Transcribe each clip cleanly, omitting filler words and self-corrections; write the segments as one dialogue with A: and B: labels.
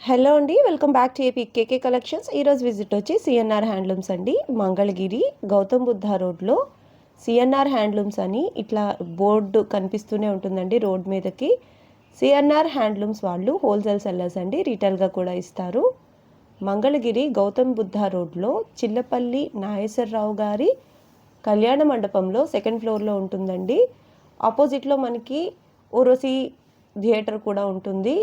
A: Hello అండి, welcome back to AP KK collections. ఈరోజు visit వచ్చి సిఎన్ఆర్ హ్యాండ్లూమ్స్ అండి. మంగళగిరి గౌతమ్ బుద్ధ రోడ్లో సిఎన్ఆర్ హ్యాండ్లూమ్స్ అని ఇట్లా బోర్డు కనిపిస్తూనే ఉంటుందండి రోడ్ మీదకి. సిఎన్ఆర్ హ్యాండ్లూమ్స్ వాళ్ళు హోల్సేల్ సెల్లర్స్ అండి, రీటైల్గా కూడా ఇస్తారు. మంగళగిరి గౌతమ్ బుద్ధ రోడ్లో చిల్లపల్లి నాగేశ్వరరావు గారి కళ్యాణ మండపంలో సెకండ్ ఫ్లోర్లో ఉంటుందండి. ఆపోజిట్లో మనకి ఓరోసి థియేటర్ కూడా ఉంటుంది.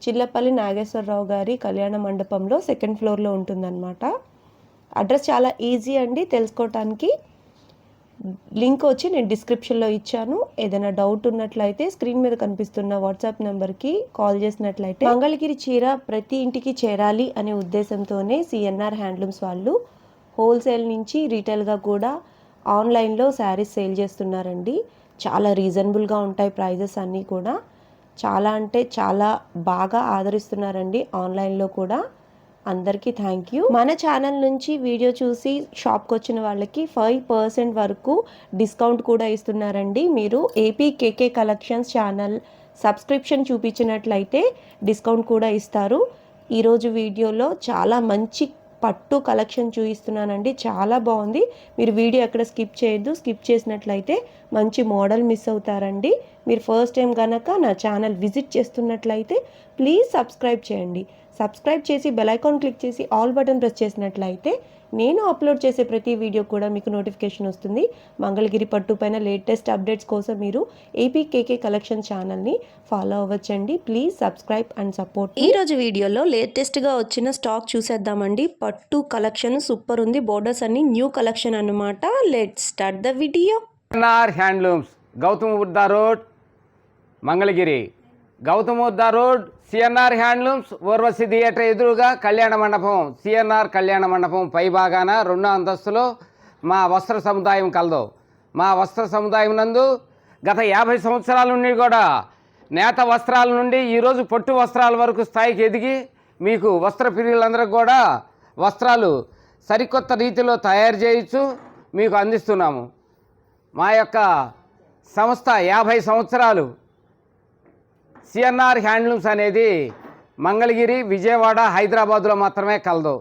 A: చిల్లపల్లి నాగేశ్వరరావు గారి కళ్యాణ మండపంలో సెకండ్ ఫ్లోర్లో ఉంటుందన్నమాట. అడ్రస్ చాలా ఈజీ అండి తెలుసుకోవటానికి. లింక్ వచ్చి నేను డిస్క్రిప్షన్లో ఇచ్చాను. ఏదైనా డౌట్ ఉన్నట్లయితే స్క్రీన్ మీద కనిపిస్తున్న వాట్సాప్ నెంబర్కి కాల్ చేసినట్లయితే మంగళగిరి చీర ప్రతి ఇంటికి చేరాలి అనే ఉద్దేశంతోనే సిఎన్ఆర్ హ్యాండ్లూమ్స్ వాళ్ళు హోల్సేల్ నుంచి రీటైల్గా కూడా ఆన్లైన్లో శారీస్ సేల్ చేస్తున్నారండి. చాలా రీజనబుల్గా ఉంటాయి ప్రైజెస్ అన్నీ కూడా. చాలా అంటే చాలా బాగా ఆదరిస్తున్నారండి ఆన్లైన్లో కూడా. అందరికీ థ్యాంక్ యూ. మన ఛానల్ నుంచి వీడియో చూసి షాప్కి వచ్చిన వాళ్ళకి 5% వరకు డిస్కౌంట్ కూడా ఇస్తున్నారండి. మీరు ఏపీ కేకే కలెక్షన్స్ ఛానల్ సబ్స్క్రిప్షన్ చూపించినట్లయితే డిస్కౌంట్ కూడా ఇస్తారు. ఈరోజు వీడియోలో చాలా మంచి పట్టు కలెక్షన్ చూపిస్తున్నానండి, చాలా బాగుంది. మీరు వీడియో ఎక్కడ స్కిప్ చేయొద్దు. స్కిప్ చేసినట్లయితే మంచి మోడల్ మిస్ అవుతారండి. మీరు ఫస్ట్ టైం కనుక నా ఛానల్ విజిట్ చేస్తున్నట్లయితే ప్లీజ్ సబ్స్క్రైబ్ చేయండి. సబ్స్క్రైబ్ చేసి బెల్ ఐకాన్ క్లిక్ చేసి ఆల్ బటన్ ప్రెస్ చేసినట్లయితే నేను అప్లోడ్ చేసే ప్రతి వీడియో కూడా మీకు నోటిఫికేషన్ వస్తుంది. మంగళగిరి పట్టు పైన లేటెస్ట్ అప్డేట్స్ కోసం మీరు ఏపీ కేకే కలెక్షన్ ఛానల్ని ఫాలో అవ్వచ్చండి. Please subscribe and support. ఈరోజు వీడియోలో లేటెస్ట్గా వచ్చిన స్టాక్ చూసేద్దామండి. పట్టు కలెక్షన్ సూపర్ ఉంది. బోర్డర్స్ అన్ని న్యూ కలెక్షన్ అన్నమాట. Let's start the video.
B: CNR handlooms Gautam Buddha road Mangalagiri. Gautam Buddha road CNR handlooms Urvashi theatre ఎదురుగా కళ్యాణ మండపం. సిఎన్ఆర్ కళ్యాణ మండపం పై భాగాన 2వ అంతస్తులో మా వస్త్ర సముదాయం కలదు. మా వస్త్ర సముదాయం నందు గత 50 సంవత్సరాల నుండి కూడా నేత వస్త్రాల నుండి ఈరోజు పొట్టు వస్త్రాల వరకు స్థాయికి ఎదిగి మీకు వస్త్ర ప్రియులందరికీ కూడా వస్త్రాలు సరికొత్త రీతిలో తయారు చేయొచ్చు మీకు అందిస్తున్నాము. మా యొక్క సంస్థ 50 సంవత్సరాలు. సిఎన్ఆర్ హ్యాండ్లూమ్స్ అనేది మంగళగిరి, విజయవాడ, హైదరాబాదులో మాత్రమే కలదు.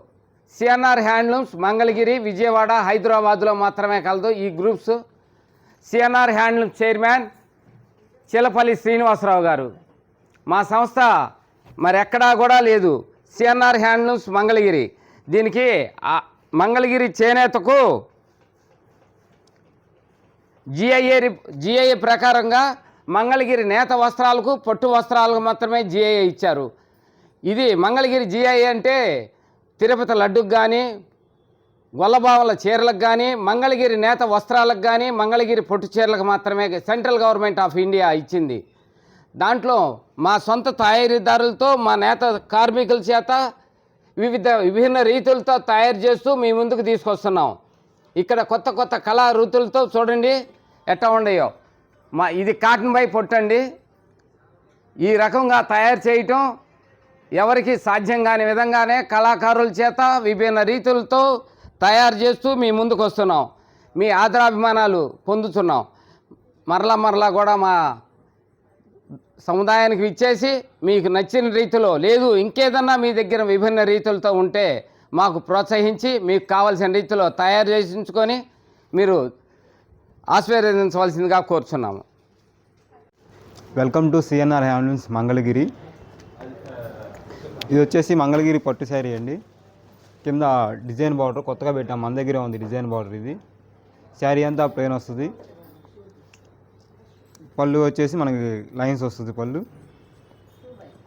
B: సిఎన్ఆర్ హ్యాండ్లూమ్స్ మంగళగిరి, విజయవాడ, హైదరాబాదులో మాత్రమే కలదు. ఈ groups CNR handlooms chairman Chillapalli Srinivasarao గారు. మా సంస్థ మరెక్కడా కూడా లేదు. CNR handlooms Mangalagiri. దీనికి మంగళగిరి చేనేతకు జిఐఏ ప్రకారంగా మంగళగిరి నేత వస్త్రాలకు, పొట్టు వస్త్రాలకు మాత్రమే జిఐఏ ఇచ్చారు. ఇది మంగళగిరి జిఐఏ అంటే తిరుపతి లడ్డుకు కానీ, గొల్లబావల చీరలకు కానీ, మంగళగిరి నేత వస్త్రాలకు కానీ, మంగళగిరి పొట్టు చీరలకు మాత్రమే సెంట్రల్ గవర్నమెంట్ ఆఫ్ ఇండియా ఇచ్చింది. దాంట్లో మా సొంత తయారీదారులతో, మా నేత కార్మికుల చేత విభిన్న రీతులతో తయారు చేస్తూ మీ ముందుకు తీసుకొస్తున్నాం. ఇక్కడ కొత్త కొత్త కళా రీతులతో చూడండి ఎట్లా ఉండయో. ఇది కాటన్ బై పొట్టు అండి. ఈ రకంగా తయారు చేయటం ఎవరికి సాధ్యం కాని విధంగానే కళాకారుల చేత విభిన్న రీతులతో తయారు చేస్తూ మీ ముందుకు వస్తున్నాం. మీ ఆదరాభిమానాలు పొందుతున్నాం. మరలా కూడా మా సముదాయానికి ఇచ్చేసి మీకు నచ్చిన రీతిలో లేదు ఇంకేదన్నా మీ దగ్గర విభిన్న రీతులతో ఉంటే మాకు ప్రోత్సహించి మీకు కావాల్సిన రీతిలో తయారు చేయించుకొని మీరు ఆశీర్వదించవలసిందిగా కోరుచున్నాము.
C: Welcome to CNR handlooms Mangalagiri. ఇది వచ్చేసి మంగళగిరి పట్టు శారీ అండి. కింద డిజైన్ బార్డర్ కొత్తగా పెట్టాం, మన దగ్గరే ఉంది డిజైన్ బార్డర్. ఇది శారీ అంతా ప్లెయిన్ వస్తుంది. పళ్ళు వచ్చేసి మనకి లైన్స్ వస్తుంది పళ్ళు.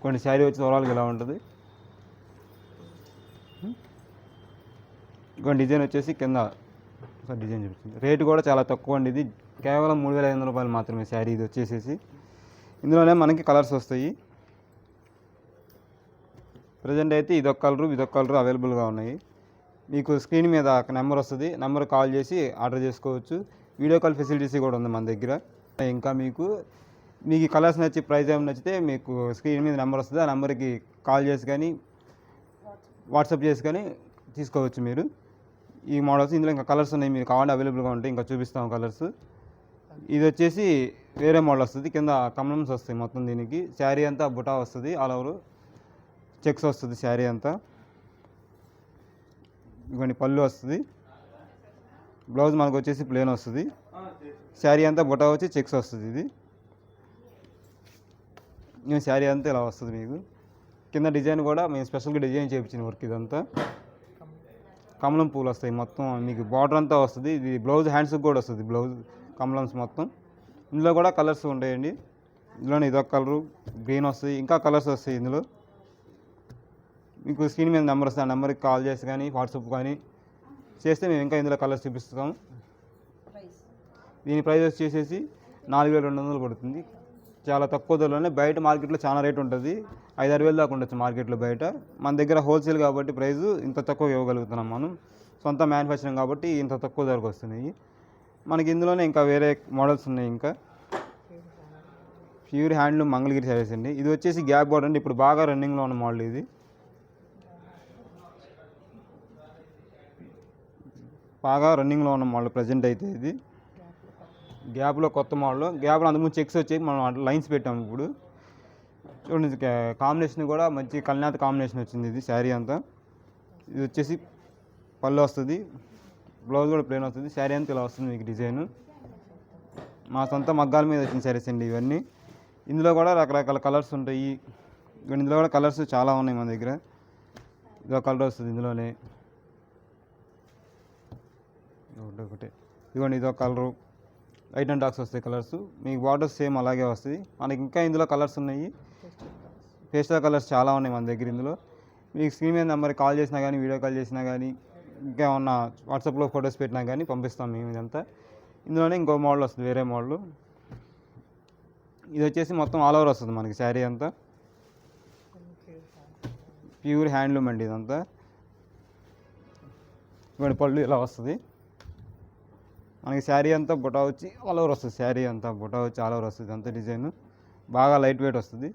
C: కొన్ని శారీ వచ్చి ఓవరాల్గా ఇలా ఉంటుంది. కొన్ని డిజైన్ వచ్చేసి కింద డిజైన్ చూపిస్తుంది. రేటు కూడా చాలా తక్కువ అండి. ఇది కేవలం 3,500 రూపాయలు మాత్రమే శారీ. ఇది వచ్చేసేసి ఇందులోనే మనకి కలర్స్ వస్తాయి. ప్రజెంట్ అయితే ఇదొక కలరు అవైలబుల్గా ఉన్నాయి. మీకు స్క్రీన్ మీద ఒక నెంబర్ వస్తుంది, నెంబర్ కాల్ చేసి ఆర్డర్ చేసుకోవచ్చు. వీడియో కాల్ ఫెసిలిటీస్ కూడా ఉంది మన దగ్గర. ఇంకా మీకు ఈ కలర్స్ నచ్చి ప్రైస్ ఏమైనా నచ్చితే మీకు స్క్రీన్ మీద నెంబర్ వస్తుంది. ఆ నెంబర్కి కాల్ చేసి కానీ వాట్సాప్ చేసి కానీ తీసుకోవచ్చు మీరు ఈ మోడల్స్. ఇందులో ఇంకా కలర్స్ ఉన్నాయి, మీరు కావాలంటే అవైలబుల్గా ఉంటాయి. ఇంకా చూపిస్తాం కలర్స్. ఇది వచ్చేసి వేరే మోడల్ వస్తుంది. కింద కమలమ్స్ వస్తాయి మొత్తం. దీనికి శారీ అంతా బుటా వస్తుంది ఆల్ ఓవర్. చెక్స్ వస్తుంది శారీ అంతా. ఇవన్నీ పళ్ళు వస్తుంది. బ్లౌజ్ మనకు వచ్చేసి ప్లెయిన్ వస్తుంది. శారీ అంతా బుటా వచ్చి చెక్స్ వస్తుంది. ఇది శారీ అంతా ఇలా వస్తుంది. మీకు కింద డిజైన్ కూడా మేము స్పెషల్గా డిజైన్ చేయించిన వర్క్. ఇదంతా కమలం పూలు వస్తాయి మొత్తం. మీకు బార్డర్ అంతా వస్తుంది. ఇది బ్లౌజ్ హ్యాండ్స్కి కూడా వస్తుంది. బ్లౌజ్ కమలమ్స్ మొత్తం. ఇందులో కూడా కలర్స్ ఉంటాయండి. ఇందులోనే ఇదొక కలరు గ్రీన్ వస్తాయి, ఇంకా కలర్స్ వస్తాయి ఇందులో. మీకు స్క్రీన్ మీద నెంబర్ వస్తుంది. ఆ నెంబర్కి కాల్ చేసి కానీ వాట్సాప్ కానీ చేస్తే మేము ఇంకా ఇందులో కలర్స్ చూపిస్తాం. దీని ప్రైస్ వచ్చేసి 4200 పడుతుంది. చాలా తక్కువ ధరలోనే. బయట మార్కెట్లో చాలా రేట్ ఉంటుంది. 5-6 వేలు దాకా ఉండొచ్చు మార్కెట్లో బయట. మన దగ్గర హోల్సేల్ కాబట్టి ప్రైస్ ఇంత తక్కువ ఇవ్వగలుగుతున్నాం మనం. సొంత మ్యానుఫ్యాక్చరింగ్ కాబట్టి ఇంత తక్కువ ధరకు వస్తున్నాయి. మనకి ఇందులోనే ఇంకా వేరే మోడల్స్ ఉన్నాయి. ఇంకా ప్యూర్ హ్యాండ్లూమ్ మంగళగిరి శారీస్ అండి. ఇది వచ్చేసి గ్యాప్ బోర్డర్ అండి. ఇప్పుడు బాగా రన్నింగ్లో ఉన్న మోడల్ ఇది. బాగా రన్నింగ్లో ఉన్న మోడల్ ప్రజెంట్ అయితే. ఇది గ్యాప్లో కొత్త మోడల్. గ్యాప్లో అంతకుముందు చెక్స్ వచ్చి మనం లైన్స్ పెట్టాము. ఇప్పుడు చూడండి కాంబినేషన్ కూడా మంచి కల్నాథ్ కాంబినేషన్ వచ్చింది. ఇది శారీ అంతా. ఇది వచ్చేసి పళ్ళు వస్తుంది. బ్లౌజ్ కూడా ప్లెయిన్ వస్తుంది. శారీ అంతా ఇలా వస్తుంది మీకు డిజైన్. మా సొంత మగ్గాల మీద వచ్చిన శారీస్ అండి ఇవన్నీ. ఇందులో కూడా రకరకాల కలర్స్ ఉంటాయి. ఇందులో కూడా కలర్స్ చాలా ఉన్నాయి మన దగ్గర. ఇదో కలర్ వస్తుంది ఇందులోనే. ఒకటే ఇదిగోండి ఇదో కలరు. లైట్ అండ్ డార్క్స్ వస్తాయి కలర్స్. మీకు బార్డర్స్ సేమ్ అలాగే వస్తాయి. మనకి ఇంకా ఇందులో కలర్స్ ఉన్నాయి. పేస్టల్ కలర్స్ చాలా ఉన్నాయి మన దగ్గర ఇందులో. మీకు స్క్రీన్ మీద నెంబర్కి కాల్ చేసినా కానీ, వీడియో కాల్ చేసినా కానీ, ఇంకా ఏమన్నా వాట్సాప్లో ఫొటోస్ పెట్టినా కానీ పంపిస్తాం మేము ఇదంతా. ఇందులోనే ఇంకో మోడల్ వస్తుంది, వేరే మోడల్. ఇది వచ్చేసి మొత్తం ఆల్ ఓవర్ వస్తుంది మనకి శారీ అంతా. ప్యూర్ హ్యాండ్లూమ్ అండి ఇదంతా. ఇవన్నీ పళ్ళు ఇలా వస్తుంది మనకి. శారీ అంతా బుటా వచ్చి ఆల్ ఓవర్ వస్తుంది. శారీ అంతా బుటా వచ్చి ఆల్ ఓవర్ వస్తుంది. అంతా డిజైన్ బాగా లైట్ వెయిట్ వస్తుంది.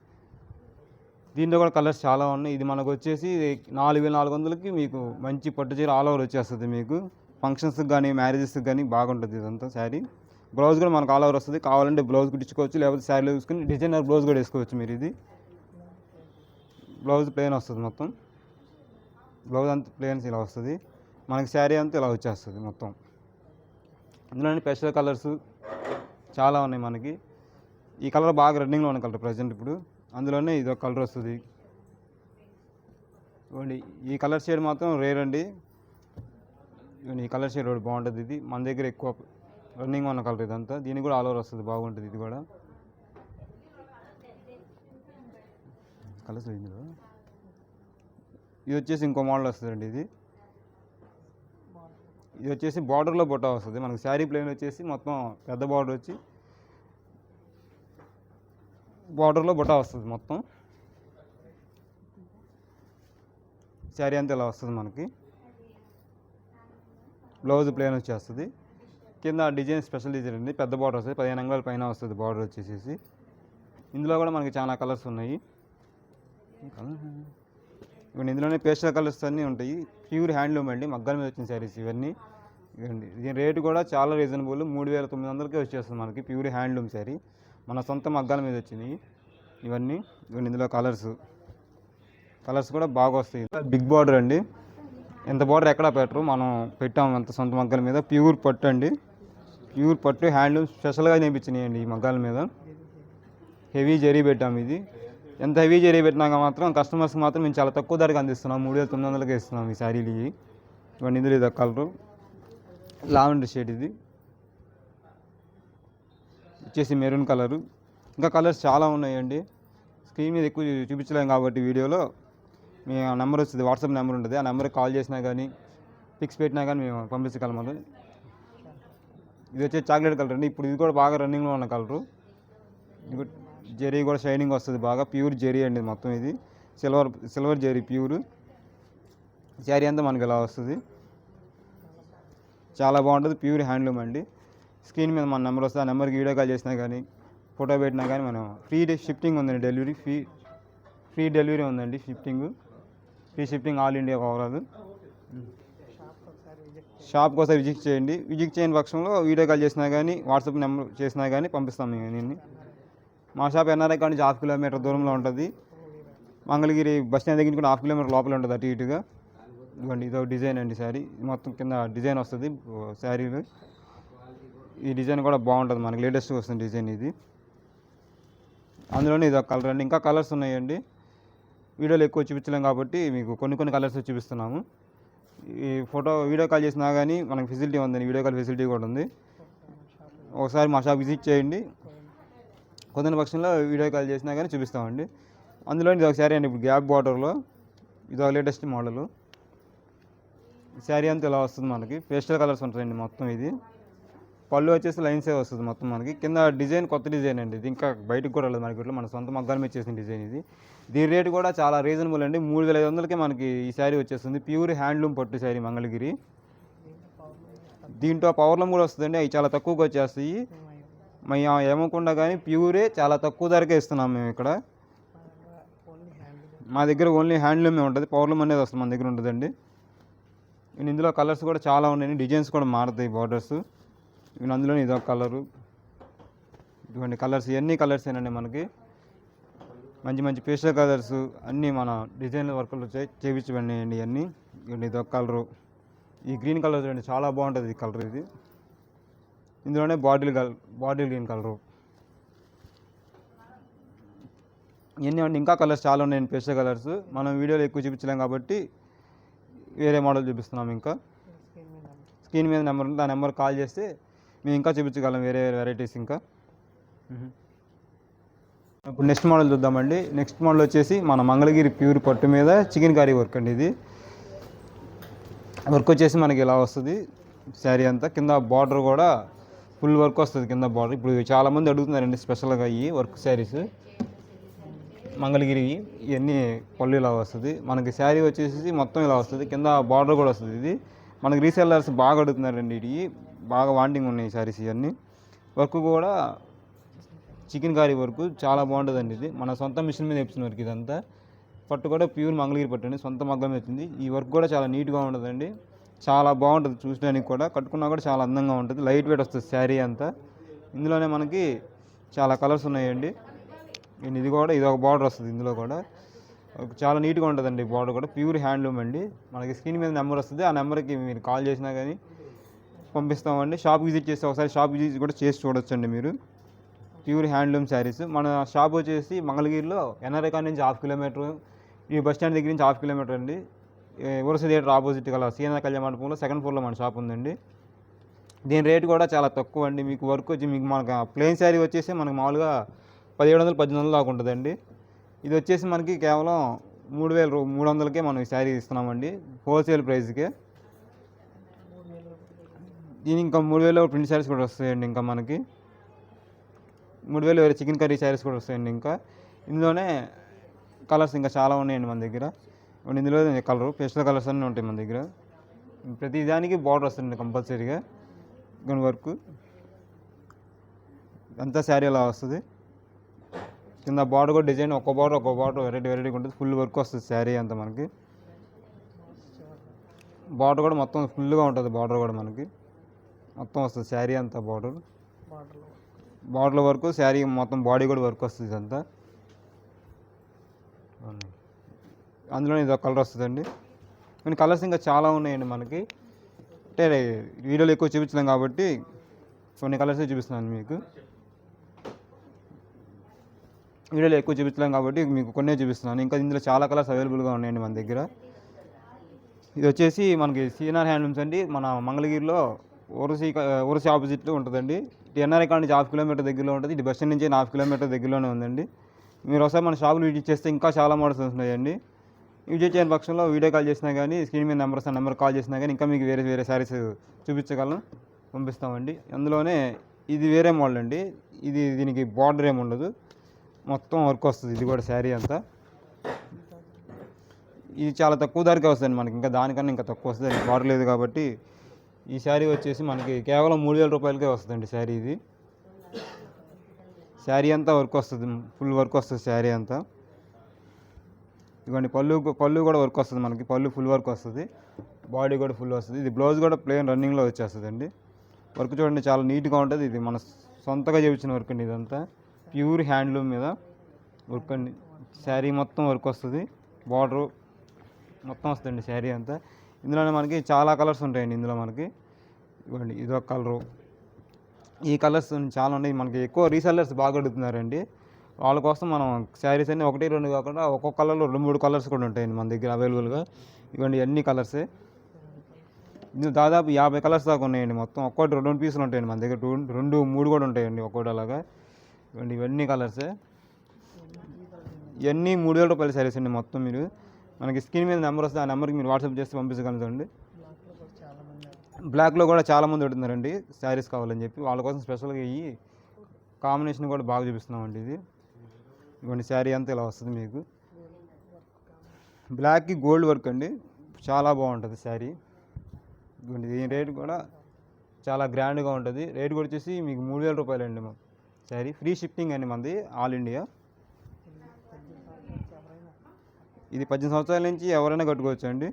C: దీంట్లో కూడా కలర్స్ చాలా ఉన్నాయి. ఇది మనకు వచ్చేసి 4400కి మీకు మంచి పట్టు చీర ఆల్ ఓవర్ వచ్చేస్తుంది. మీకు ఫంక్షన్స్కి కానీ మ్యారేజెస్కి కానీ బాగుంటుంది ఇదంతా శారీ. బ్లౌజ్ కూడా మనకు ఆల్ ఓవర్ వస్తుంది. కావాలంటే బ్లౌజ్ కుట్టించుకోవచ్చు, లేకపోతే శారీలో చూసుకుని డిజైనర్ బ్లౌజ్ కూడా వేసుకోవచ్చు మీరు. ఇది బ్లౌజ్ ప్లెయిన్ వస్తుంది మొత్తం. బ్లౌజ్ అంతా ప్లెయిన్స్ ఇలా వస్తుంది మనకి. శారీ అంతా ఇలా వచ్చేస్తుంది మొత్తం. ఇందులోని స్పెషల్ కలర్స్ చాలా ఉన్నాయి మనకి. ఈ కలర్ బాగా రన్నింగ్లో ఉన్న కలర్ ప్రజెంట్ ఇప్పుడు. అందులోనే ఇది ఒక కలర్ వస్తుంది. ఇవ్వండి ఈ కలర్ షేడ్ మాత్రం రేర్ అండి. ఈ కలర్ షేడ్ ఒకటి బాగుంటుంది. ఇది మన దగ్గర ఎక్కువ రన్నింగ్ ఉన్న కలర్ ఇదంతా. దీనికి కూడా ఆల్ ఓవర్ వస్తుంది, బాగుంటుంది. ఇది కూడా కలర్స్ ఇందులో. ఇది వచ్చేసి ఇంకో మోడల్ వస్తుందండి. ఇది వచ్చేసి బార్డర్లో బొట్ట వస్తుంది మనకి. శారీ ప్లెయిన్ వచ్చేసి మొత్తం పెద్ద బార్డర్ వచ్చి బార్డర్లో బొట్ట వస్తుంది మొత్తం. శారీ అంతా ఇలా వస్తుంది మనకి. బ్లౌజ్ ప్లెయిన్ వచ్చేస్తుంది. కింద డిజైన్ స్పెషల్ డిజైన్ అండి. పెద్ద బార్డర్ వస్తుంది, 15 అంగుళాల పైన వస్తుంది బార్డర్ వచ్చేసి. ఇందులో కూడా మనకి చాలా కలర్స్ ఉన్నాయి. ఇవన్నీ ఇందులోనే పేస్టల్ కలర్స్ అన్నీ ఉంటాయి. ప్యూర్ హ్యాండ్లూమ్ అండి, మగ్గాల మీద వచ్చిన శారీస్ ఇవన్నీ. ఇవ్వండి దీని రేటు కూడా చాలా రీజనబుల్. 3900కే వచ్చేస్తుంది మనకి. ప్యూర్ హ్యాండ్లూమ్ శారీ మన సొంత మగ్గాల మీద వచ్చినాయి ఇవన్నీ. ఇవన్నీ ఇందులో కలర్స్ కూడా బాగా వస్తాయి. బిగ్ బార్డర్ అండి. ఎంత బార్డర్ ఎక్కడ పెట్టరు, మనం పెట్టాము అంత సొంత మగ్గాల మీద. ప్యూర్ పట్టు అండి. ప్యూర్ పట్టు హ్యాండ్లూమ్ స్పెషల్గా నేర్పించినాయండి ఈ మగ్గాల మీద. హెవీ జరీ పెట్టాము. ఇది ఎంత హెవీ జరీ పెట్టినాక మాత్రం కస్టమర్స్కి మాత్రం మేము చాలా తక్కువ ధరకు అందిస్తున్నాం. 3900కే ఇస్తున్నాం ఈ శారీలు. ఇవన్నీ ఇందులో ఇది కలరు లావెండర్ షేడ్. ఇది వచ్చేసి మెరూన్ కలరు. ఇంకా కలర్స్ చాలా ఉన్నాయండి. స్క్రీన్ మీద ఎక్కువ చూపించలేము కాబట్టి వీడియోలో మీ నెంబర్ వస్తుంది, వాట్సాప్ నెంబర్ ఉంటుంది. ఆ నెంబర్కి కాల్ చేసినా కానీ పిక్స్ పెట్టినా కానీ మేము పంపించగలము. ఇది వచ్చేసి చాక్లెట్ కలర్ అండి. ఇప్పుడు ఇది కూడా బాగా రన్నింగ్లో ఉన్న కలరు. ఇది జెరీ కూడా షైనింగ్ వస్తుంది బాగా. ప్యూర్ జెరీ అండి మొత్తం. ఇది సిల్వర్ జెరీ ప్యూర్. శారీ అంతా మనకి ఇలా వస్తుంది. చాలా బాగుంటుంది. ప్యూర్ హ్యాండ్లూమ్ అండి. స్క్రీన్ మీద మన నెంబర్ వస్తుంది. ఆ నెంబర్కి వీడియో కాల్ చేసినా కానీ ఫోటో పెట్టినా కానీ మనం ఫ్రీ షిఫ్టింగ్ ఉందండి. డెలివరీ ఫ్రీ డెలివరీ ఉందండి. Free shifting all India overall. షాప్కి ఒకసారి విజిట్ చేయండి. విజిట్ చేయని పక్షంలో వీడియో కాల్ చేసినా కానీ వాట్సాప్ నెంబర్ చేసినా కానీ పంపిస్తాం మేము దీన్ని. మా షాప్ ఎన్ఆర్ఐ కాడ నుంచి 1/2 కిలోమీటర్ దూరంలో ఉంటుంది. మంగళగిరి బస్ స్టాండ్ దగ్గర కూడా 1/2 కిలోమీటర్ లోపల ఉంటుంది అటు ఇటుగా. ఇదిగోండి ఇదో డిజైన్ అండి శారీ, మొత్తం కింద డిజైన్ వస్తుంది శారీలో. ఈ డిజైన్ కూడా బాగుంటుంది, మనకి లేటెస్ట్గా వస్తుంది డిజైన్ ఇది. అందులోనే ఇది ఒక కలర్ అండి, ఇంకా కలర్స్ ఉన్నాయండి. వీడియోలో ఎక్కువ చూపించలేం కాబట్టి మీకు కొన్ని కలర్స్ చూపిస్తున్నాము. ఈ వీడియో కాల్ చేసినా కానీ మనకి ఫెసిలిటీ ఉందండి, వీడియో కాల్ ఫెసిలిటీ కూడా ఉంది. ఒకసారి మా షాప్ విజిట్ చేయండి, కొందరి పక్షంలో వీడియో కాల్ చేసినా కానీ చూపిస్తామండి. అందులో ఇది ఒక శారీ అండి, ఇప్పుడు గ్యాప్ బార్డర్లో ఇది ఒక లేటెస్ట్ మోడలు. శారీ అంతా ఇలా వస్తుంది, మనకి పేస్టల్ కలర్స్ ఉంటాయండి మొత్తం. ఇది పళ్ళు వచ్చేసి లైన్సే వస్తుంది మొత్తం మనకి. కింద డిజైన్ కొత్త డిజైన్ అండి, ఇది ఇంకా బయటకు కూడా రాలేదు మార్కెట్లో, మన సొంత మగ్గాల మీద చేసిన డిజైన్ ఇది. దీని రేటు కూడా చాలా రీజనబుల్ అండి, 3500కే మనకి ఈ శారీ వచ్చేస్తుంది. ప్యూర్ హ్యాండ్లూమ్ పట్టు శారీ మంగళగిరి. దీంట్లో పవర్లూమ్ కూడా వస్తుందండి, అవి చాలా తక్కువగా వచ్చేస్తాయి. మేము ఏమకుండా కానీ ప్యూరే చాలా తక్కువ ధరకే ఇస్తున్నాం మేము ఇక్కడ. మా దగ్గర ఓన్లీ హ్యాండ్లూమే ఉంటుంది, పవర్లూమ్ అనేది వస్తుంది మన దగ్గర ఉంటుందండి. ఇందులో కలర్స్ కూడా చాలా ఉన్నాయండి, డిజైన్స్ కూడా మారుతాయి బార్డర్స్. అందులో ఇదొక కలరు, ఇటువంటి కలర్స్ ఇవన్నీ కలర్స్ ఏనండి మనకి. మంచి పేస్టల్ కలర్స్ అన్నీ మన డిజైన్ వర్క్లు చేయించండి ఇవన్నీ. ఇదొక కలరు, ఈ గ్రీన్ కలర్ చూడండి చాలా బాగుంటుంది ఈ కలర్. ఇది ఇందులోనే బాటిల్ గ్రీన్ కలరు. ఇవన్నీ ఇంకా కలర్స్ చాలా ఉన్నాయండి, పేస్టల్ కలర్స్. మనం వీడియోలో ఎక్కువ చూపించలేం కాబట్టి వేరే మోడల్ చూపిస్తున్నాం. ఇంకా స్క్రీన్ మీద నెంబర్ ఉంది, ఆ నెంబర్ కాల్ చేస్తే మేము ఇంకా చూపించగలం వేరే వెరైటీస్ ఇంకా. ఇప్పుడు నెక్స్ట్ మోడల్ చూద్దామండి. నెక్స్ట్ మోడల్ వచ్చేసి మన మంగళగిరి ప్యూర్ పట్టు మీద చికెన్ కర్రీ వర్క్ అండి. ఇది వర్క్ వచ్చేసి మనకి ఇలా వస్తుంది శారీ అంతా. కింద బార్డర్ కూడా ఫుల్ వర్క్ వస్తుంది కింద బార్డర్. ఇప్పుడు చాలామంది అడుగుతున్నారండి స్పెషల్గా ఈ వర్క్ శారీస్ మంగళగిరి. ఇవన్నీ పళ్ళు ఇలా వస్తుంది మనకి. శారీ వచ్చేసి మొత్తం ఇలా వస్తుంది, కింద బార్డర్ కూడా వస్తుంది. ఇది మనకి రీసెల్లర్స్ బాగా అడుగుతున్నారండి, ఇది బాగా వాంటింగ్ ఉన్నాయి శారీస్ ఇవన్నీ. వర్క్ కూడా చికెన్ కర్రీ వర్క్ చాలా బాగుంటుందండి. ఇది మన సొంత మిషన్ మీద వేసిన వర్క్ ఇదంతా. పట్టు కూడా ప్యూర్ మంగళగిరి పట్టు అండి, సొంత మగ్గం వచ్చింది. ఈ వర్క్ కూడా చాలా నీట్గా ఉంటుందండి, చాలా బాగుంటుంది చూడడానికి కూడా. కట్టుకున్నా కూడా చాలా అందంగా ఉంటుంది, లైట్ వెయిట్ వస్తుంది శారీ అంతా. ఇందులోనే మనకి చాలా కలర్స్ ఉన్నాయండి. ఇది కూడా ఇది ఒక బార్డర్ వస్తుంది, ఇందులో కూడా చాలా నీట్గా ఉంటుందండి బార్డర్ కూడా. ప్యూర్ హ్యాండ్లూమ్ అండి. మనకి స్క్రీన్ మీద నెంబర్ వస్తుంది, ఆ నెంబర్కి మీరు కాల్ చేసినా కానీ పంపిస్తామండి. షాప్ విజిట్ చేస్తే ఒకసారి షాప్ విజిట్ కూడా చేసి చూడొచ్చండి మీరు. Pure handloom saris. మన షాప్ వచ్చేసి మంగళగిరిలో ఎన్ఆర్ఐ కాడ నుంచి 1/2 కిలోమీటర్, ఈ బస్ స్టాండ్ దగ్గర నుంచి 1/2 కిలోమీటర్ అండి. ఉరస థియేటర్ ఆపోజిట్ గల సీఎన్ఆర్ కళ్యాణ మండపంలో 2nd ఫ్లోర్లో మన షాప్ ఉందండి. దీని రేట్ కూడా చాలా తక్కువ అండి. మీకు వర్క్ వచ్చి మీకు మనకు ప్లెయిన్ శారీ వచ్చేసి మనకు మామూలుగా 1700-1800 దాకా ఉంటుందండి. ఇది వచ్చేసి మనకి కేవలం 3300కే మనం ఈ శారీ ఇస్తున్నామండి, హోల్సేల్ ప్రైస్కే. దీని ఇంకా 3000 ప్రింట్ శారీస్ కూడా వస్తాయండి. ఇంకా మనకి 3000 వేరే చికెన్ కర్రీ శారీస్ కూడా వస్తాయండి. ఇంకా ఇందులోనే కలర్స్ ఇంకా చాలా ఉన్నాయండి మన దగ్గర. ఇందులో కలరు పేస్టల్ కలర్స్ అన్నీ ఉంటాయి మన దగ్గర. ప్రతి దానికి బార్డర్ వస్తుంది కంపల్సరీగా. గన్ వర్క్ అంతా శారీ అలా వస్తుంది. కింద బార్డర్ కూడా డిజైన్ ఒక్కో బార్డర్ వెరైటీగా ఉంటుంది. ఫుల్ వర్క్ వస్తుంది శారీ అంతా మనకి. బార్డర్ కూడా మొత్తం ఫుల్గా ఉంటుంది, బార్డర్ కూడా మనకి మొత్తం వస్తుంది శారీ అంతా. బార్డర్ వరకు శారీ మొత్తం బాడీ కూడా వర్క్ వస్తుంది ఇదంతా. అందులో ఇది ఒక కలర్ వస్తుందండి. కొన్ని కలర్స్ ఇంకా చాలా ఉన్నాయండి మనకి. అంటే వీడియోలో ఎక్కువ చూపించలేం కాబట్టి కొన్ని కలర్సే చూపిస్తున్నాను మీకు. వీడియోలో ఎక్కువ చూపించలేం కాబట్టి మీకు కొన్నే చూపిస్తున్నాను. ఇంకా ఇందులో చాలా కలర్స్ అవైలబుల్గా ఉన్నాయండి మన దగ్గర. ఇది వచ్చేసి మనకి సీఎన్ఆర్ హ్యాండ్లూమ్స్ అండి. మన మంగళగిరిలో ఊరసి ఆపోజిట్లో ఉంటుందండి. ఎన్ఆర్ఐ కాడ నుంచి 1/2 కిలోమీటర్ దగ్గరలో ఉంటుంది. ఇది బస్ స్టాండ్ నుంచి 1/2 కిలోమీటర్ దగ్గరలోనే ఉందండి. మీరు ఒకసారి మన షాపులు విజిట్ చేస్తే ఇంకా చాలా మోడల్స్ ఉన్నాయండి. విజిట్ చేయని పక్షంలో వీడియో కాల్ చేసినా కానీ స్క్రీన్ మీద నెంబర్ కాల్ చేసినా కానీ ఇంకా మీకు వేరే శారీస్ చూపించగలను, పంపిస్తామండి. అందులోనే ఇది వేరే మోడల్ అండి. దీనికి బార్డర్ ఏమి ఉండదు, మొత్తం వర్క్ వస్తుంది. ఇది కూడా శారీ అంతా. ఇది చాలా తక్కువ ధరకే వస్తుంది మనకి, ఇంకా దానికన్నా ఇంకా తక్కువ వస్తుంది, బార్డర్ లేదు కాబట్టి. ఈ శారీ వచ్చేసి మనకి కేవలం 3000 రూపాయలకే వస్తుందండి శారీ. ఇది శారీ అంతా వర్క్ వస్తుంది, ఫుల్ వర్క్ వస్తుంది శారీ అంతా. ఇవ్వండి పళ్ళు కూడా వర్క్ వస్తుంది మనకి. పళ్ళు ఫుల్ వర్క్ వస్తుంది, బాడీ కూడా ఫుల్ వస్తుంది. ఇది బ్లౌజ్ కూడా ప్లెయిన్ రన్నింగ్లో వచ్చేస్తుందండి. వర్క్ చూడండి చాలా నీట్గా ఉంటుంది. ఇది మన సొంతగా చేయించిన వర్క్ అండి. ఇదంతా ప్యూర్ హ్యాండ్లూమ్ మీద వర్క్ అండి. శారీ మొత్తం వర్క్ వస్తుంది, బార్డరు మొత్తం వస్తుందండి శారీ అంతా. ఇందులోనే మనకి చాలా కలర్స్ ఉంటాయండి. ఇందులో మనకి ఇవ్వండి, ఇదొక కలరు, ఈ కలర్స్ చాలా ఉన్నాయి. మనకి ఎక్కువ రీసెల్లర్స్ బాగా అడుగుతున్నారండి. వాళ్ళ కోసం మనం శారీస్ అన్నీ 1, 2 కాకుండా ఒక్కొక్క కలర్లో 2, 3 కలర్స్ కూడా ఉంటాయండి మన దగ్గర అవైలబుల్గా. ఇవ్వండి అన్ని కలర్సే. ఇందులో దాదాపు 50 కలర్స్ దాకా ఉన్నాయండి. మొత్తం ఒక్కోటి 2 పీసులు ఉంటాయండి మన దగ్గర, 2, 3 కూడా ఉంటాయండి ఒక్కోటి అలాగా. ఇవ్వండి ఇవన్నీ కలర్సే. ఇవన్నీ 3000 రూపాయల శారీస్ అండి మొత్తం. మీరు మనకి స్క్రీన్ మీద నెంబర్ వస్తే ఆ నెంబర్కి మీరు వాట్సాప్ చేస్తే పంపించగలుగుతాండి. బ్లాక్లో కూడా చాలామంది అడుగుతున్నారండి శారీస్ కావాలని చెప్పి, వాళ్ళ కోసం స్పెషల్గా ఈ కాంబినేషన్ కూడా బాగా చూపిస్తున్నామండి. ఇది ఇవ్వండి శారీ అంతా ఇలా వస్తుంది మీకు. బ్లాక్కి గోల్డ్ వర్క్ అండి, చాలా బాగుంటుంది శారీ. ఇవ్వండి దీని రేట్ కూడా చాలా గ్రాండ్గా ఉంటుంది. రేట్ కూడా వచ్చేసి మీకు 3000 రూపాయలు అండి శారీ. ఫ్రీ షిప్పింగ్ అండి మనది ఆల్ ఇండియా. ఇది 18 సంవత్సరాల నుంచి ఎవరైనా కట్టుకోవచ్చు అండి,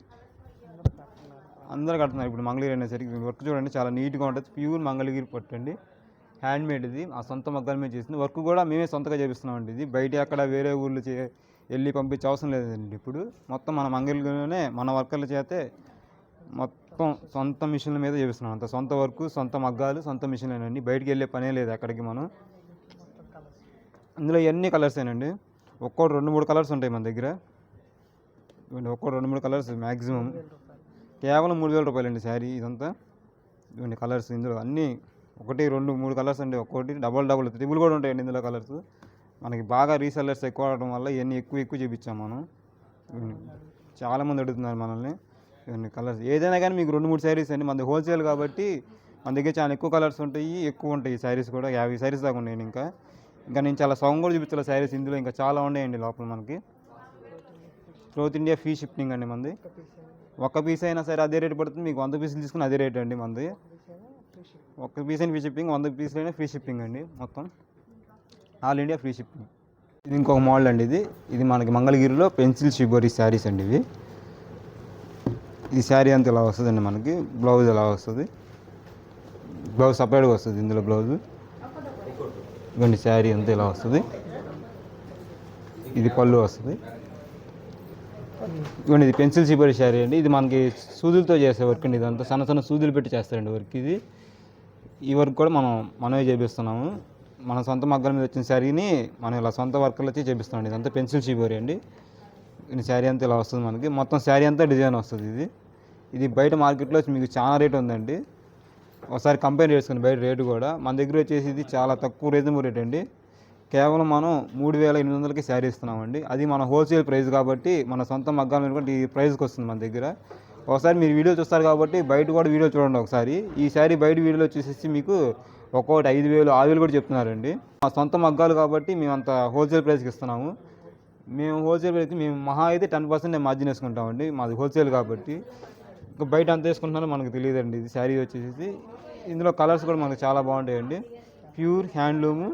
C: అందరూ కడుతున్నారు ఇప్పుడు మంగళగిరి అనేసరికి. వర్క్ చూడండి చాలా నీట్గా ఉంటుంది, ప్యూర్ మంగళగిరి పట్టు అండి, హ్యాండ్మేడ్. ఇది ఆ సొంత మగ్గాల మీద చేసింది. వర్క్ కూడా మేమే సొంతగా చేపిస్తున్నామండి. ఇది బయట అక్కడ వేరే ఊళ్ళు వెళ్ళి పంపించే అవసరం లేదండి. ఇప్పుడు మొత్తం మన మంగళగిరిలోనే మన వర్కర్ల చేతే మొత్తం సొంత మిషన్ల మీద చేపిస్తున్నాం. అంత సొంత వర్క్, సొంత మగ్గాలు, సొంత మిషన్లేనండి. బయటికి వెళ్ళే పనే లేదు అక్కడికి మనం. ఇందులో ఇవన్నీ కలర్సేనండి, ఒక్కోటి 2, 3 కలర్స్ ఉంటాయి మన దగ్గర. ఇవ్వండి ఒక్కో 2, 3 కలర్స్ మ్యాక్సిమం. కేవలం 3000 రూపాయలు అండి శారీ ఇదంతా. ఇవ్వండి కలర్స్ ఇందులో అన్నీ 1, 2, 3 కలర్స్ అండి. ఒక్కోటి డబల్, ట్రిపుల్ కూడా ఉంటాయండి ఇందులో కలర్స్. మనకి బాగా రీసెల్లర్స్ ఎక్కువ అవడం వల్ల ఇవన్నీ ఎక్కువ చూపించాం మనం. చాలామంది అడుగుతున్నారు మనల్ని. ఇవన్నీ కలర్స్ ఏదైనా కానీ మీకు 2, 3 శారీస్ అండి. మనది హోల్సేల్ కాబట్టి మన దగ్గర చాలా ఎక్కువ కలర్స్ ఉంటాయి, ఎక్కువ ఉంటాయి శారీస్ కూడా. 50 శారీస్ దాకా ఉన్నాయండి. ఇంకా నేను చాలా సౌండ్ కూడా చూపించాలి శారీస్. ఇందులో ఇంకా చాలా ఉన్నాయండి లోపల మనకి. సౌత్ ఇండియా ఫ్రీ షిప్పింగ్ అండి మనది. ఒక్క పీస్ అయినా సరే అదే రేట్ పడుతుంది మీకు. 100 పీసులు తీసుకుని అదే రేట్ అండి మనది. ఒక్క పీస్ అయినా ఫ్రీ షిప్పింగ్, 100 పీసులు అయినా ఫ్రీ షిప్పింగ్ అండి మొత్తం ఆల్ ఇండియా ఫ్రీ షిప్పింగ్. ఇది ఇంకొక మోడల్ అండి. ఇది మనకి మంగళగిరిలో పెన్సిల్ షిబోరి శారీస్ అండి ఇవి. ఈ శారీ అంతా ఇలా వస్తుందండి మనకి. బ్లౌజ్ ఇలా వస్తుంది, బ్లౌజ్ సపరేట్గా వస్తుంది ఇందులో బ్లౌజ్. ఇవ్వండి శారీ అంతా ఇలా వస్తుంది. ఇది పళ్ళు వస్తుంది. ఇవ్వండి ఇది పెన్సిల్ షిబోరి శారీ అండి. ఇది మనకి సూదులతో చేసే వర్క్ అండి. ఇదంతా సన్న సూదులు పెట్టి చేస్తారండి వర్క్ ఇది. ఈ వర్క్ కూడా మనమే చేపిస్తున్నాము. మన సొంత మగ్గాల మీద వచ్చిన శారీని మనం ఇలా సొంత వర్కర్లు వచ్చి చేపిస్తామండి. ఇదంతా పెన్సిల్ షిబోరి అండి. ఈ శారీ అంతా ఇలా వస్తుంది మనకి. మొత్తం శారీ అంతా డిజైన్ వస్తుంది. ఇది బయట మార్కెట్లో మీకు చాలా రేట్ ఉందండి. ఒకసారి కంపేర్ చేసుకుని బయట రేటు కూడా. మన దగ్గర వచ్చేసి ఇది చాలా తక్కువ రీజనబుల్ రేట్ అండి. కేవలం మనం 3800కి శారీ ఇస్తున్నామండి. అది మన హోల్సేల్ ప్రైస్ కాబట్టి మన సొంత మగ్గాల మీద కూడా ఈ ప్రైస్కి వస్తుంది మన దగ్గర. ఒకసారి మీరు వీడియో చూస్తారు కాబట్టి బయట కూడా వీడియో చూడండి ఒకసారి. ఈ శారీ బయట వీడియోలో వచ్చేసి మీకు ఒక్కొక్కటి 5000, 6000 కూడా చెప్తున్నారండి. మా సొంత మగ్గాలు కాబట్టి మేము అంత హోల్సేల్ ప్రైస్కి ఇస్తున్నాము. మేము హోల్సేల్ ప్రైస్కి మేము మహా అయితే 10% మార్జిన్ వేసుకుంటామండి. మాది హోల్సేల్ కాబట్టి. ఇంకా బయట అంత వేసుకుంటున్నారో మనకు తెలియదండి. ఇది శారీ వచ్చేసి ఇందులో కలర్స్ కూడా మనకు చాలా బాగుంటాయండి. ప్యూర్ హ్యాండ్లూము,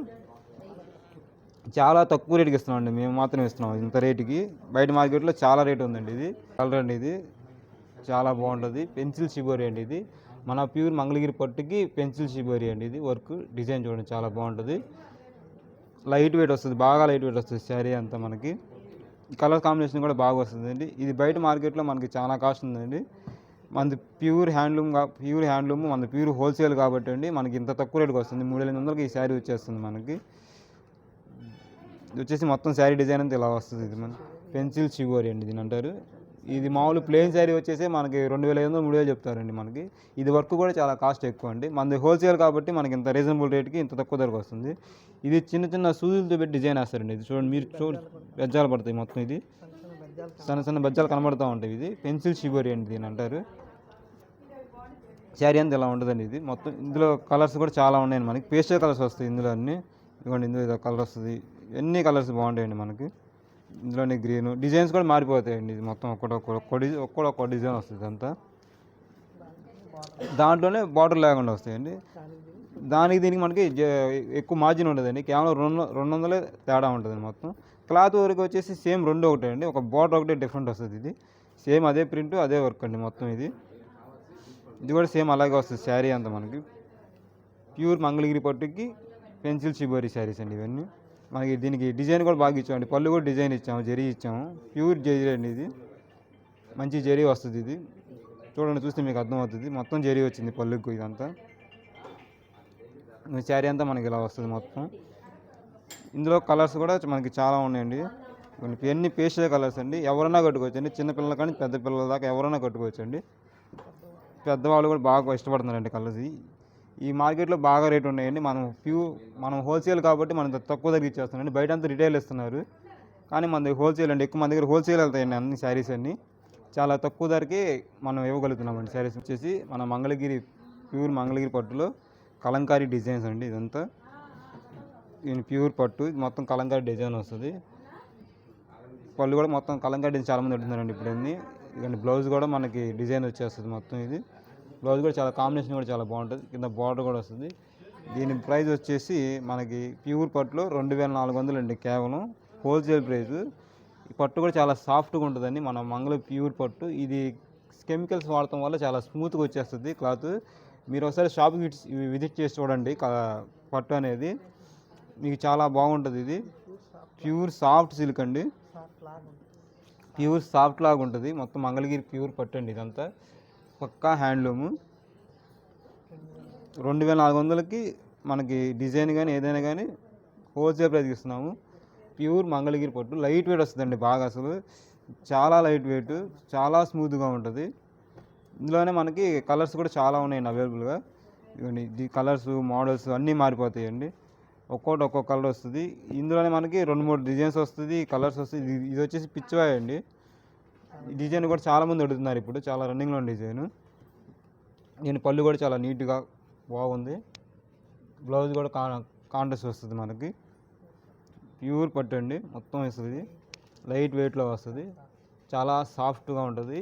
C: చాలా తక్కువ రేటుకి ఇస్తున్నామండి. మేము మాత్రం ఇస్తున్నాం ఇంత రేటుకి. బయట మార్కెట్లో చాలా రేటు ఉందండి. ఇది కలర్ అండి, ఇది చాలా బాగుంటుంది. పెన్సిల్ షిబోరి అండి ఇది. మన ప్యూర్ మంగళగిరి పట్టుకి పెన్సిల్ షిబోరి అండి ఇది. వర్క్ డిజైన్ చూడండి చాలా బాగుంటుంది. లైట్ వెయిట్ వస్తుంది, బాగా లైట్ వెయిట్ వస్తుంది శారీ అంతా మనకి. కలర్ కాంబినేషన్ కూడా బాగా వస్తుందండి. ఇది బయట మార్కెట్లో మనకి చాలా కాస్ట్ ఉందండి. మనది ప్యూర్ హ్యాండ్లూమ్ మనది ప్యూర్ హోల్సేల్ కాబట్టి అండి మనకి ఇంత తక్కువ రేటుకి వస్తుంది. 3800కి ఈ శారీ వచ్చేస్తుంది మనకి. ఇది వచ్చేసి మొత్తం శారీ డిజైన్ అంతా ఇలా వస్తుంది. ఇది మన పెన్సిల్ షిబోరి అండి దీని అంటారు. ఇది మామూలు ప్లెయిన్ శారీ వచ్చేసి మనకి 2500, 3000 చెప్తారండి మనకి. ఇది వర్క్ కూడా చాలా కాస్ట్ ఎక్కువ అండి. మనది హోల్సేల్ కాబట్టి మనకి ఇంత రీజనబుల్ రేట్కి ఇంత తక్కువ ధరకు వస్తుంది. ఇది చిన్న సూదులతో పెట్టి డిజైన్ వేస్తారండి. ఇది చూడండి, మీరు బెజ్జాలు పడతాయి మొత్తం. ఇది సన్న బెజ్జాలు కనబడుతూ ఉంటాయి. ఇది పెన్సిల్ షిబోరి అండి దీని అంటారు. శారీ అంతా ఇలా ఉంటుందండి ఇది మొత్తం. ఇందులో కలర్స్ కూడా చాలా ఉన్నాయండి మనకి. పేస్టల్ కలర్స్ వస్తాయి ఇందులో అన్నీ. ఇదిగోండి ఇందులో ఇదో కలర్ వస్తుంది. ఎన్ని కలర్స్ బాగుంటాయండి మనకి. ఇందులోనే గ్రీన్ డిజైన్స్ కూడా మారిపోతాయండి. ఇది మొత్తం ఒక్కొక్క డిజైన్ వస్తుంది ఇదంతా. దాంట్లోనే బార్డర్ లేకుండా వస్తాయండి. దీనికి మనకి ఎక్కువ మార్జిన్ ఉండదండి. కేవలం 200 తేడా ఉంటుంది మొత్తం. క్లాత్ వరకు వచ్చేసి సేమ్ రెండు ఒకటే అండి. ఒక బార్డర్ ఒకటే డిఫరెంట్ వస్తుంది. ఇది సేమ్ అదే ప్రింట్ అదే వర్క్ అండి మొత్తం. ఇది కూడా సేమ్ అలాగే వస్తుంది శారీ అంతా మనకి. ప్యూర్ మంగళగిరి పట్టుకి పెన్సిల్ షిబోరి శారీస్ అండి ఇవన్నీ. మనకి దీనికి డిజైన్ కూడా బాగా ఇచ్చామండి, పళ్ళు కూడా డిజైన్ ఇచ్చాము, జరీ ఇచ్చాము, ప్యూర్ జరీ అండి ఇది, మంచి జరీ వస్తుంది ఇది. చూడండి, చూస్తే మీకు అర్థమవుతుంది, మొత్తం జరీ వచ్చింది పళ్ళుకు. ఇదంతా శారీ అంతా మనకి ఇలా వస్తుంది మొత్తం. ఇందులో కలర్స్ కూడా మనకి చాలా ఉన్నాయండి, ఎన్ని పేస్టల్ కలర్స్ అండి. ఎవరైనా కట్టుకోవచ్చు అండి, చిన్నపిల్లల కానీ పెద్ద పిల్లల దాకా ఎవరైనా కట్టుకోవచ్చు అండి. పెద్దవాళ్ళు కూడా బాగా ఇష్టపడుతున్నారండి కలర్స్. ఈ మార్కెట్లో బాగా రేటు ఉన్నాయండి. మనం హోల్సేల్ కాబట్టి మనం తక్కువ దగ్గర ఇచ్చేస్తున్నాండి. బయట అంతా రిటైల్ ఇస్తున్నారు, కానీ మన దగ్గర హోల్సేల్ అండి. ఎక్కువ మన దగ్గర హోల్సేల్ వెళ్తాయండి అన్ని శారీస్ అన్నీ. చాలా తక్కువ ధరకి మనం ఇవ్వగలుగుతున్నామండి. శారీస్ వచ్చేసి మన మంగళగిరి ప్యూర్ మంగళగిరి పట్టులో కలంకారీ డిజైన్స్ అండి. ఇదంతా ప్యూర్ పట్టు, ఇది మొత్తం కలంకారీ డిజైన్ వస్తుంది. పళ్ళు కూడా మొత్తం కలంకారీ డిజైన్ చాలామంది అడుగుతున్నారండి ఇప్పుడు అన్నీ. ఇదండి బ్లౌజ్ కూడా మనకి డిజైన్ వచ్చేస్తుంది మొత్తం. ఇది బ్లౌజ్ కూడా చాలా కాంబినేషన్ కూడా చాలా బాగుంటుంది, కింద బార్డర్ కూడా వస్తుంది. దీని ప్రైస్ వచ్చేసి మనకి ప్యూర్ పట్టులో 2400 అండి కేవలం, హోల్సేల్ ప్రైస్. ఈ పట్టు కూడా చాలా సాఫ్ట్గా ఉంటుందండి మన మంగళ ప్యూర్ పట్టు. ఇది కెమికల్స్ వాడటం వల్ల చాలా స్మూత్గా వచ్చేస్తుంది క్లాత్. మీరు ఒకసారి షాప్కి విజిట్ చేసి చూడండి. పట్టు అనేది మీకు చాలా బాగుంటుంది. ఇది ప్యూర్ సాఫ్ట్ సిల్క్ అండి, ప్యూర్ సాఫ్ట్ లాగా ఉంటుంది మొత్తం. మంగళగిరి ప్యూర్ పట్టు అండి ఇదంతా, పక్కా హ్యాండ్లూము. 2400కి మనకి డిజైన్ కానీ ఏదైనా కానీ హోల్సేల్ ప్రైస్కి ఇస్తున్నాము. ప్యూర్ మంగళగిరి పట్టు, లైట్ వెయిట్ వస్తుందండి బాగా, అసలు చాలా లైట్ వెయిట్, చాలా స్మూత్గా ఉంటుంది. ఇందులోనే మనకి కలర్స్ కూడా చాలా ఉన్నాయండి అవైలబుల్గా. ఇవన్నీ ఈ కలర్స్ మోడల్స్ అన్నీ మారిపోతాయండి, ఒక్కో కలర్ వస్తుంది. ఇందులోనే మనకి 2-3 డిజైన్స్ వస్తుంది, కలర్స్ వస్తుంది. ఇది వచ్చేసి పిచ్చివాయ్ అండి. ఈ డిజైన్ కూడా చాలామంది అడుగుతున్నారు ఇప్పుడు, చాలా రన్నింగ్లో ఉన్న డిజైన్. దీని పళ్ళు కూడా చాలా నీట్గా బాగుంది. బ్లౌజ్ కూడా కాంట్రాస్ట్ వస్తుంది మనకి. ప్యూర్ పట్టు అండి మొత్తం వస్తుంది, లైట్ వెయిట్లో వస్తుంది, చాలా సాఫ్ట్గా ఉంటుంది,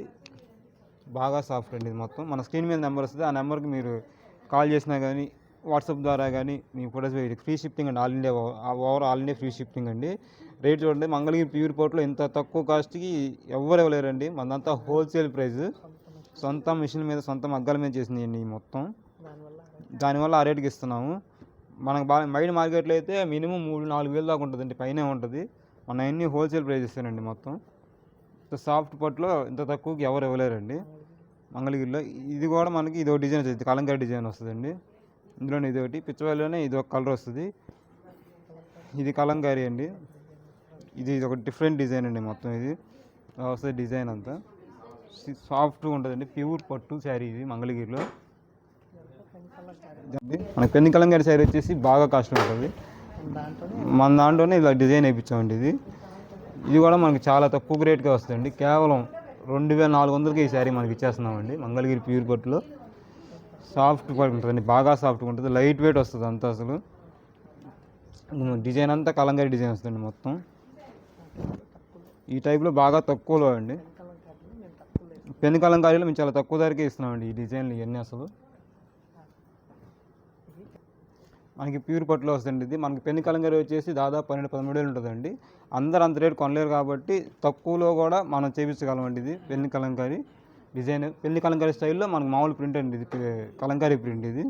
C: బాగా సాఫ్ట్ అండి ఇది మొత్తం. మన స్క్రీన్ మీద నెంబర్ వస్తుంది, ఆ నెంబర్కి మీరు కాల్ చేసినా కానీ వాట్సాప్ ద్వారా కానీ మీ ఫోటోస్ ఫ్రీ షిప్పింగ్ అండి. ఆల్ ఇండియా ఫ్రీ షిప్పింగ్ అండి. రేట్ చూడండి, మంగళగిరి ప్యూర్ పట్టులో ఇంత తక్కువ కాస్ట్కి ఎవరు ఇవ్వలేరండి. మనంతా హోల్సేల్ ప్రైస్, సొంత మిషన్ మీద సొంత మగ్గాల మీద చేసినాయండి మొత్తం. దానివల్ల ఆ రేటుకి ఇస్తున్నాము. మనకు బయట మార్కెట్లో అయితే మినిమం 3-4 వేలు దాకా ఉంటుందండి, పైనే ఉంటుంది. మన అన్ని హోల్సేల్ ప్రైస్ ఇస్తానండి మొత్తం. ఇంత సాఫ్ట్ పట్టులో ఇంత తక్కువకి ఎవరు ఇవ్వలేరండి మంగళగిరిలో. ఇది కూడా మనకి ఇదో డిజైన్ వస్తుంది, కలంకారీ డిజైన్ వస్తుందండి. ఇందులోనే ఇది ఒకటి, పిచ్చవాయిలోనే ఇది ఒక కలర్ వస్తుంది, ఇది కలంకారీ అండి. ఇది ఒక డిఫరెంట్ డిజైన్ అండి మొత్తం. ఇది వస్తుంది డిజైన్ అంతా సాఫ్ట్గా ఉంటుందండి, ప్యూర్ పట్టు శారీ ఇది మంగళగిరిలో. మనకి పెన్ని కలంకారీ శారీ వచ్చేసి బాగా కాస్ట్ ఉంటుంది. మన దాంట్లోనే ఇలా డిజైన్ వేయించామండి. ఇది కూడా మనకి చాలా తక్కువ రేట్గా వస్తుందండి, కేవలం 2400కి ఈ శారీ మనకి ఇచ్చేస్తున్నామండి మంగళగిరి ప్యూర్ పట్టులో. సాఫ్ట్గా ఉంటుందండి, బాగా సాఫ్ట్గా ఉంటుంది, లైట్ వెయిట్ వస్తుంది అంతా. అసలు డిజైన్ అంతా కలంకారీ డిజైన్ వస్తుంది మొత్తం. ఈ టైప్లో బాగా తక్కువలో అండి, పెన్ కలంకారీలో మేము చాలా తక్కువ ధరకే ఇస్తున్నామండి ఈ డిజైన్లు ఇవన్నీ. అసలు మనకి ప్యూర్ పట్టులో వస్తుంది ఇది. మనకి పెన్ కలంకారీ వచ్చేసి దాదాపు 12-13 వేలు ఉంటుందండి. అందరూ అంత రేటు కొనలేరు కాబట్టి తక్కువలో కూడా మనం చేయించగలమండి. ఇది పెన్ కలంకారీ డిజైన్, పెళ్లి కలంకారీ స్టైల్లో మనకు మామూలు ప్రింట్ అండి ఇది, కలంకారీ ప్రింట్. ఇది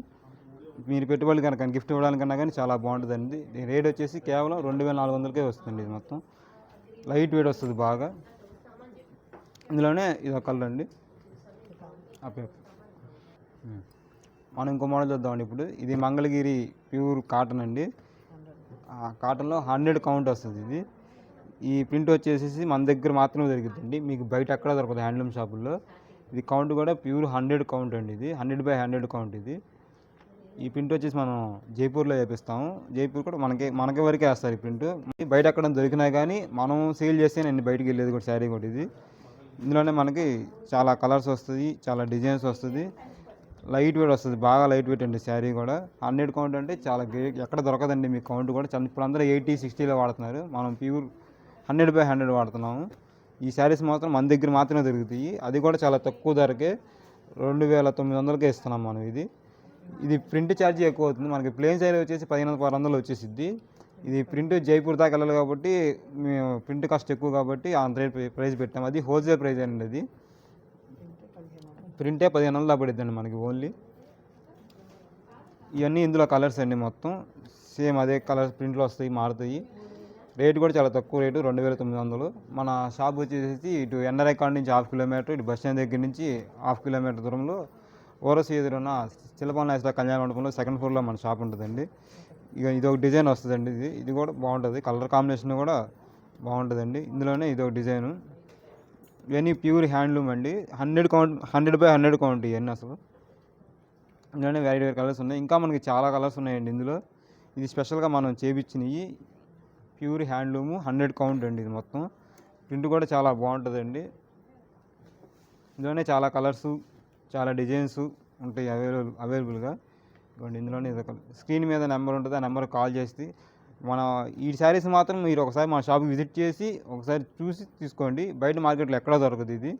C: మీరు పెట్టుబడి కనుక గిఫ్ట్ ఇవ్వడానికన్నా కానీ చాలా బాగుంటుందండి. దీని రేట్ వచ్చేసి కేవలం 2400కే వస్తుంది. ఇది మొత్తం లైట్ వెయిట్ వస్తుంది బాగా. ఇందులోనే ఇది ఒక కలర్ అండి. మనం ఇంకో మోడల్ చూద్దామండి ఇప్పుడు. ఇది మంగళగిరి ప్యూర్ కాటన్ అండి. కాటన్లో 100 కౌంట్ వస్తుంది ఇది. ఈ ప్రింట్ వచ్చేసి మన దగ్గర మాత్రమే దొరుకుతుందండి, మీకు బయట ఎక్కడ దొరకదు హ్యాండ్లూమ్ షాపుల్లో. ఇది కౌంట్ కూడా ప్యూర్ 100 కౌంట్ అండి. ఇది 100/100 కౌంట్. ఇది ఈ ప్రింట్ వచ్చేసి మనం జైపూర్లో చేపిస్తాము. జైపూర్ కూడా మనకి వరకే వేస్తారు ఈ ప్రింట్. బయట ఎక్కడ దొరికినా కానీ మనం సేల్ చేస్తే నేను బయటికి వెళ్ళేది కూడా శారీ కూడా. ఇది ఇందులోనే మనకి చాలా కలర్స్ వస్తుంది, చాలా డిజైన్స్ వస్తుంది, లైట్ వెయిట్ వస్తుంది, బాగా లైట్ వెయిట్ అండి శారీ కూడా. 100 కౌంట్ అంటే చాలా ఎక్కడ దొరకదండి మీకు కౌంట్ కూడా. ఇప్పుడు అందరూ 80-60లో వాడుతున్నారు, మనం ప్యూర్ 100/100 వాడుతున్నాము. ఈ శారీస్ మాత్రం మన దగ్గర మాత్రమే దొరుకుతాయి, అది కూడా చాలా తక్కువ ధరకే 2900కే ఇస్తున్నాం మనం. ఇది ప్రింట్ ఛార్జీ ఎక్కువ అవుతుంది. మనకి ప్లెయిన్ శారీ వచ్చేసి 1500-1600 వచ్చేసిద్ది. ఇది ప్రింట్ జైపూర్ దాకా వెళ్ళాలి కాబట్టి మేము ప్రింట్ కాస్ట్ ఎక్కువ కాబట్టి అంత రేట్ ప్రైస్ పెట్టాము. అది హోల్సేల్ ప్రైస్ అండి. అది ప్రింటే 1500 పడిద్దండి మనకి ఓన్లీ. ఇవన్నీ ఇందులో కలర్స్ అండి మొత్తం సేమ్ అదే కలర్స్ ప్రింట్లో వస్తాయి, మారుతాయి. రేటు కూడా చాలా తక్కువ రేటు, 2900. మన షాప్ వచ్చేసి ఇటు ఎన్ఆర్ఐ కాడ నుంచి 1/2 కిలోమీటర్, ఇటు బస్ స్టాండ్ దగ్గర నుంచి 1/2 కిలోమీటర్ దూరంలో ఓరస్ ఎదురున్న శిల్పా నాయకుల కళ్యాణ మండపంలో సెకండ్ ఫ్లోర్లో మన షాప్ ఉంటుందండి. ఇక ఇది ఒక డిజైన్ వస్తుందండి. ఇది కూడా బాగుంటుంది, కలర్ కాంబినేషన్ కూడా బాగుంటుందండి. ఇందులోనే ఇది ఒక డిజైను. ఇవన్నీ ప్యూర్ హ్యాండ్లూమ్ అండి. 100 కౌంట్, 100/100 కౌంట్ ఇవన్నీ అసలు. ఇందులోనే వేరే కలర్స్ ఉన్నాయి, ఇంకా మనకి చాలా కలర్స్ ఉన్నాయండి ఇందులో. ఇది స్పెషల్గా మనం చేపించినవి, ప్యూర్ హ్యాండ్లూము, 100 కౌంట్ అండి. ఇది మొత్తం ప్రింట్ కూడా చాలా బాగుంటుందండి. ఇందులోనే చాలా కలర్సు, చాలా డిజైన్స్ ఉంటాయి అవైలబుల్గా. ఇవ్వండి, ఇందులోనే స్క్రీన్ మీద నెంబర్ ఉంటుంది, ఆ నెంబర్ కాల్ చేసి మన ఈ శారీస్ మాత్రం మీరు ఒకసారి మన షాప్కి విజిట్ చేసి ఒకసారి చూసి తీసుకోండి. బయట మార్కెట్లో ఎక్కడా దొరకదు ఇది.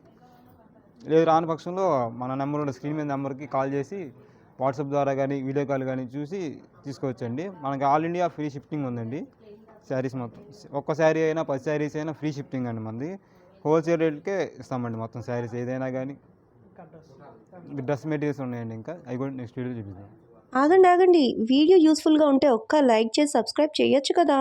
C: లేదు రాని పక్షంలో మన నెంబర్ ఉన్న స్క్రీన్ మీద నెంబర్కి కాల్ చేసి వాట్సాప్ ద్వారా కానీ వీడియో కాల్ కానీ చూసి తీసుకోవచ్చండి. మనకి ఆల్ ఇండియా ఫ్రీ షిఫ్టింగ్ ఉందండి. శారీస్ మొత్తం ఒక్క శారీ అయినా 10 శారీస్ అయినా ఫ్రీ షిఫ్టింగ్ అండి. మనది హోల్సేల్ రేట్కే ఇస్తామండి మొత్తం శారీస్ ఏదైనా కానీ. డ్రెస్ మెటీరియల్స్ ఉన్నాయండి, ఇంకా అవి కూడా నెక్స్ట్ వీడియో చూపిస్తాం.
A: ఆగండి, వీడియో యూస్ఫుల్గా ఉంటే ఒక్క లైక్ చేసి సబ్స్క్రైబ్ చేయొచ్చు కదా.